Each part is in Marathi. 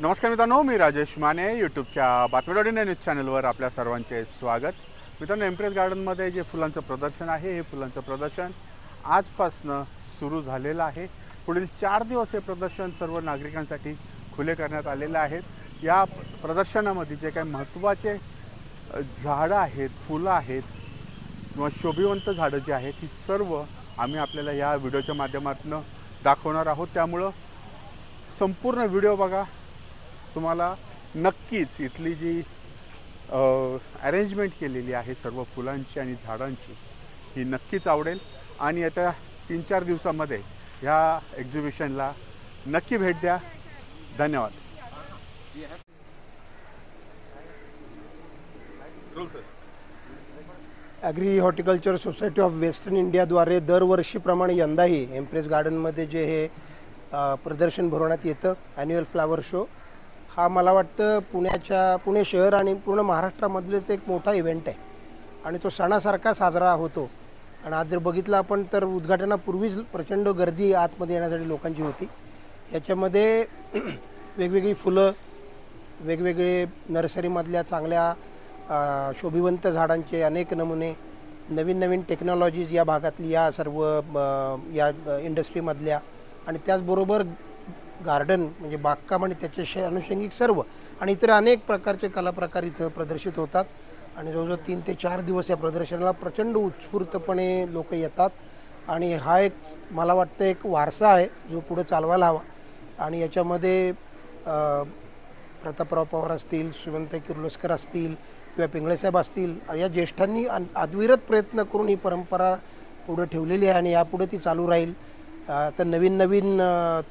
नमस्कार मित्रांनो, मी राजेश माने यूट्यूबच्या बातमीदार न्यूज चॅनलवर आपल्या सर्वांचे स्वागत। मित्रांनो, एम्प्रेस गार्डनमध्ये जे फुलांचं प्रदर्शन आहे हे फुलांचं प्रदर्शन आजपासून सुरू झालेलं आहे। पुढील 4 दिवस हे प्रदर्शन सर्व नागरिकांसाठी खुले करण्यात आलेले आहेत। या प्रदर्शनामध्ये जे काही महत्त्वाचे झाडं आहेत, फुलं आहेत किंवा शोभिवंत झाडं जी आहेत ही सर्व आम्ही आपल्याला या व्हिडिओच्या माध्यमातून दाखवणार आहोत। त्यामुळे संपूर्ण व्हिडिओ बघा, तुम्हाला नक्कीच इथली जी अरेंजमेंट केलेली आहे सर्व फुलांची आणि झाडांची ही नक्कीच आवडेल। आणि येत्या 3-4 दिवसांमध्ये ह्या एक्झिबिशनला नक्की भेट द्या। धन्यवाद। Agree horticulture society of western इंडियाद्वारे दरवर्षीप्रमाणे यंदाही एम्प्रेस गार्डनमध्ये जे हे प्रदर्शन भरवण्यात येतं ॲन्युअल फ्लावर शो, हा मला वाटतं पुणे शहर आणि पूर्ण महाराष्ट्रामधलेच एक मोठा इव्हेंट आहे आणि तो सणासारखा साजरा होतो। आणि आज जर बघितलं आपण तर उद्घाटनापूर्वीच प्रचंड गर्दी आतमध्ये येण्यासाठी लोकांची होती। याच्यामध्ये वेगवेगळी फुलं, वेगवेगळे नर्सरीमधल्या चांगल्या शोभिवंत झाडांचे अनेक नमुने, नवीन नवीन टेक्नॉलॉजीज या भागातली या सर्व या इंडस्ट्रीमधल्या, आणि त्याचबरोबर गार्डन म्हणजे बागकाम आणि त्याच्याशी अनुषंगिक सर्व आणि इतर अनेक प्रकारचे कलाप्रकार इथं प्रदर्शित होतात। आणि जवळजवळ 3 ते 4 दिवस या प्रदर्शनाला प्रचंड उत्स्फूर्तपणे लोक येतात आणि हा एक मला वाटतं एक वारसा आहे जो पुढे चालवायला हवा। आणि याच्यामध्ये प्रतापराव पवार असतील, श्रीमंत किर्लोस्कर असतील किंवा पिंगळेसाहेब असतील, या ज्येष्ठांनी अविरत प्रयत्न करून ही परंपरा पुढे ठेवलेली आहे आणि यापुढे ती चालू राहील। तर नवीन नवीन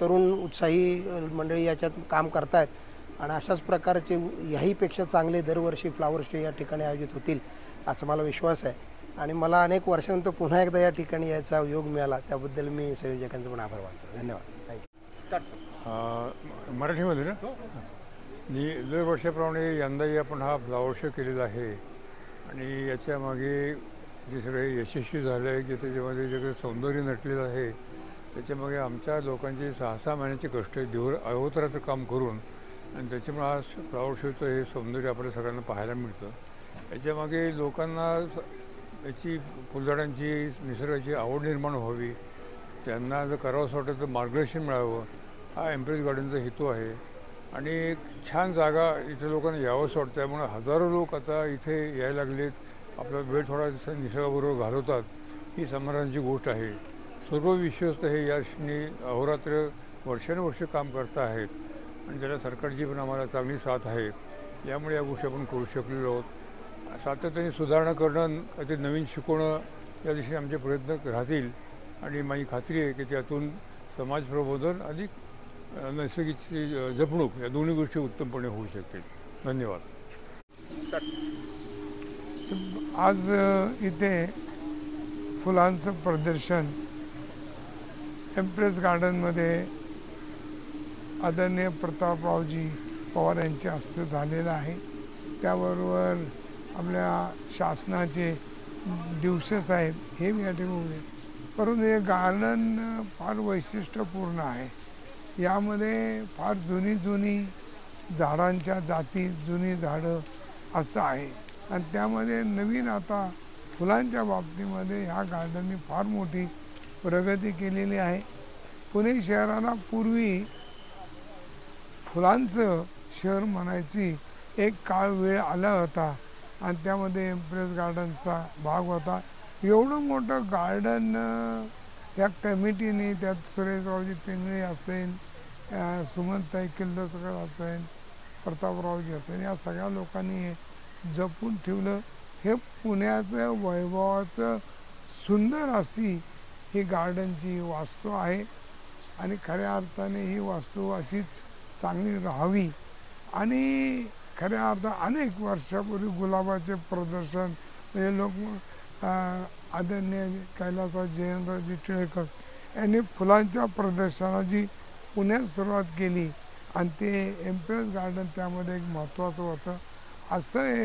तरुण उत्साही मंडळी याच्यात काम करत आहेत आणि अशाच प्रकारचे ह्याहीपेक्षा चांगले दरवर्षी फ्लावर शो या ठिकाणी आयोजित होतील असं मला विश्वास आहे। आणि मला अनेक वर्षानंतर पुन्हा एकदा या ठिकाणी यायचा योग मिळाला त्याबद्दल मी संयोजकांचा पण आभार मानतो। धन्यवाद। थँक्यू। मराठीमध्ये ना दरवर्षाप्रमाणे यंदाही आपण हा फ्लावर शो केलेला आहे आणि याच्या मागे जे सगळे यशस्वी झाले आहे की त्याच्यामध्ये जे काही सौंदर्य नटलेलं आहे त्याच्यामागे आमच्या लोकांचे 6-6 महिन्याचे कष्ट अहोरात्र काम करून आणि त्याच्यामुळे हा फ्लावर शोचं हे सौंदर्य आपल्या सगळ्यांना पाहायला मिळतं। याच्यामागे लोकांना याची फुलझाडांची निसर्गाची आवड निर्माण व्हावी, त्यांना जर करावंसं वाटतं तर मार्गदर्शन मिळावं, हा एम्प्रेस गार्डनचा हेतू आहे। आणि एक छान जागा इथे लोकांना यावंसं वाटतं, त्यामुळे हजारो लोक आता इथे यायला लागलेत, आपला वेळ थोडा निसर्गाबरोबर घालवतात, ही समाधानाची गोष्ट आहे। सर्व विश्वस्त हे याने अहोरात्र वर्षानुवर्ष काम करत आहेत आणि त्याला सरकारची पण आम्हाला चांगली साथ आहे। यामुळे या गोष्टी आपण करू शकलेलो आहोत। सातत्याने सुधारणा करणं, काहीतरी नवीन शिकवणं या दिशेने आमचे प्रयत्न राहतील आणि माझी खात्री आहे की त्यातून समाज प्रबोधन अधिक नैसर्गिक जपणूक या दोन्ही गोष्टी उत्तमपणे होऊ शकतील। धन्यवाद। आज इथे फुलांचं प्रदर्शन एम्प्रेस गार्डनमध्ये आदरणीय प्रतापरावजी पवार यांच्या हस्ते झालेलं आहे। त्याबरोबर आपल्या शासनाचे दिवसे साहेब हे या ठिकाणी, परंतु हे गार्डन फार वैशिष्ट्यपूर्ण आहे। यामध्ये फार जुनी झाडांच्या जाती, जुनी झाडं असं आहे आणि त्यामध्ये नवीन आता फुलांच्या बाबतीमध्ये ह्या गार्डनने फार मोठी प्रगती केलेली आहे। पुणे शहराला पूर्वी फुलांचं शहर म्हणायची एक काळ वेळ आला होता आणि त्यामध्ये एम्प्रेस गार्डनचा भाग होता। एवढं मोठं गार्डन या कमिटीने, त्यात सुरेशरावजी पिंगळे असेल, सुमनताई किर्लोस्कर असेल, प्रतापरावजी असेल, या सगळ्या लोकांनी हे जपून ठेवलं। हे पुण्याचं वैभवाचं सुंदर अशी ही गार्डनची वास्तू आहे आणि खऱ्या अर्थाने ही वास्तू अशीच चांगली राहावी। आणि खऱ्या अर्थात अनेक वर्षापूर्वी गुलाबाचे प्रदर्शन म्हणजे लोक आदरणीय कैलासराव जयंतरावजी टिळकर यांनी फुलांच्या प्रदर्शनाची पुण्यात सुरुवात केली आणि ते एम्प्रेस गार्डन त्यामध्ये एक महत्त्वाचं होतं। असं हे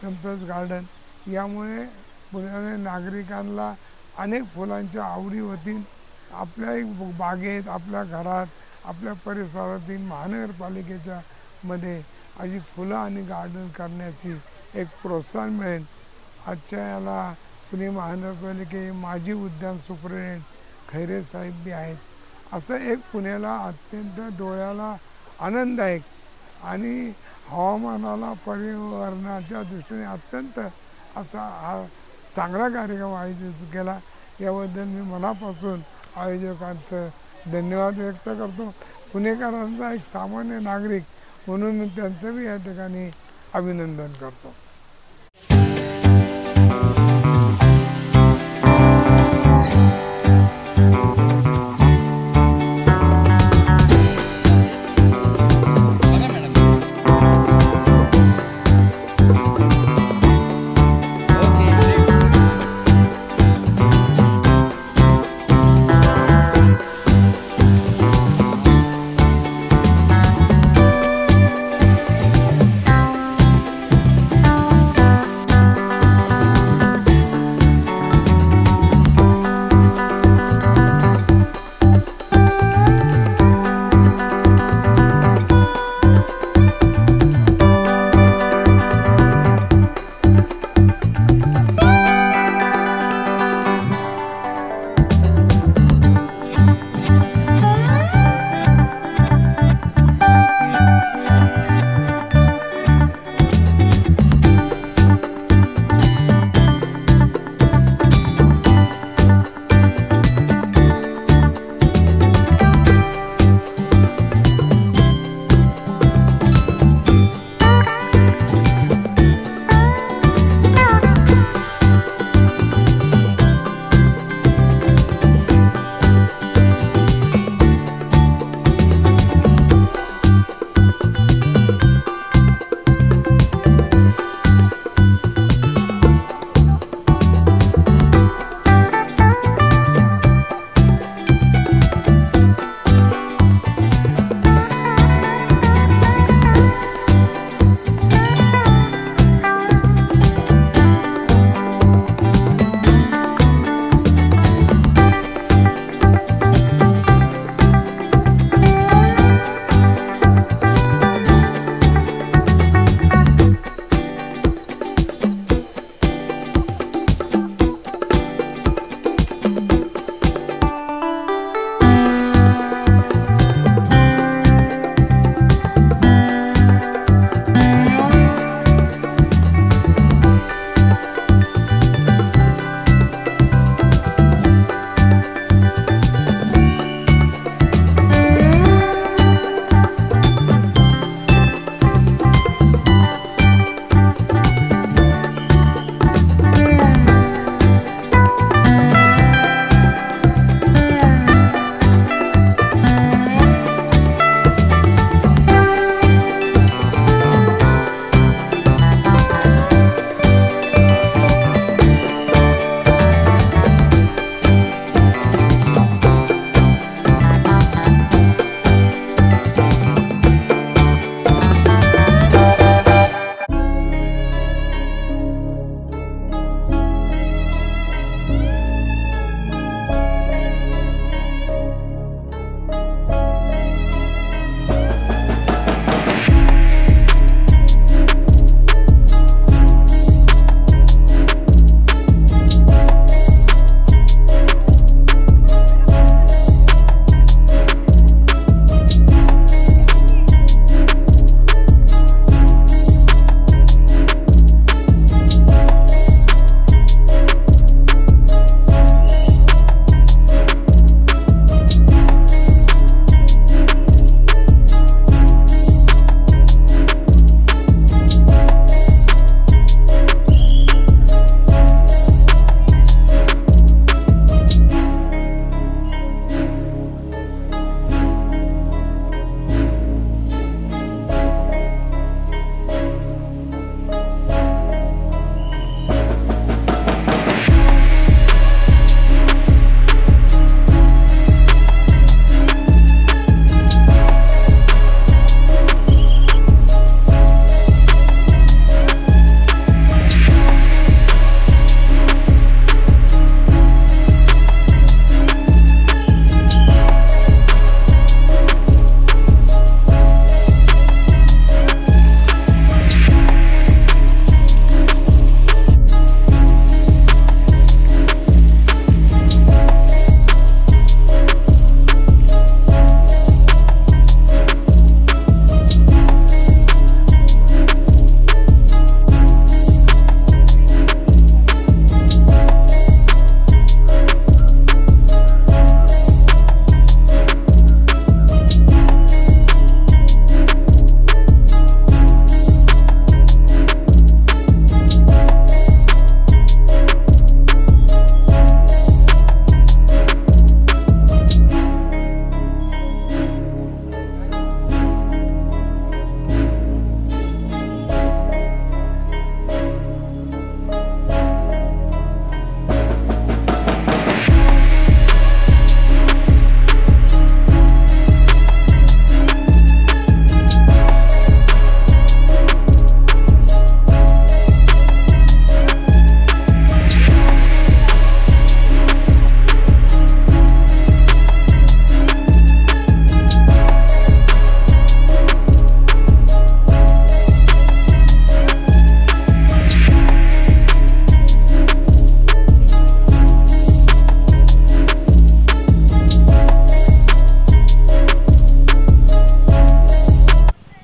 एम्प्रेस गार्डन यामुळे पुण्याच्या नागरिकांना अनेक फुलांच्या आवडी होतील। आपल्या बागेत, आपल्या घरात आपल्या परिसरातील महानगरपालिकेच्या मध्ये अशी फुलं आणि गार्डन करण्याची एक प्रोत्साहन मिळेल. आजच्या याला पुणे महानगरपालिके माजी उद्यान सुपरिटेंडेंट खैरे साहेब बी आहेत. असं एक पुण्याला अत्यंत डोळ्याला आनंददायक आणि हवामानाला पर्यावरणाच्या दृष्टीने अत्यंत असा हा चांगला कार्यक्रम आयोजित केला. याबद्दल मी मनापासून आयोजकांचं धन्यवाद व्यक्त करतो. पुणेकरांचा एक सामान्य नागरिक म्हणून मी त्यांचं बी या ठिकाणी अभिनंदन करतो.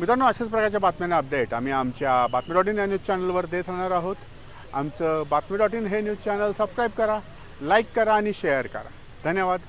मित्रांनो, अशाच प्रकारच्या बातम्यांना अपडेट आम्ही आमच्या बातमी.इन या न्यूज चॅनलवर देत राहणार आहोत. आमचं बातमी.इन हे न्यूज चॅनल सबस्क्राईब करा, लाईक करा आणि शेअर करा. धन्यवाद.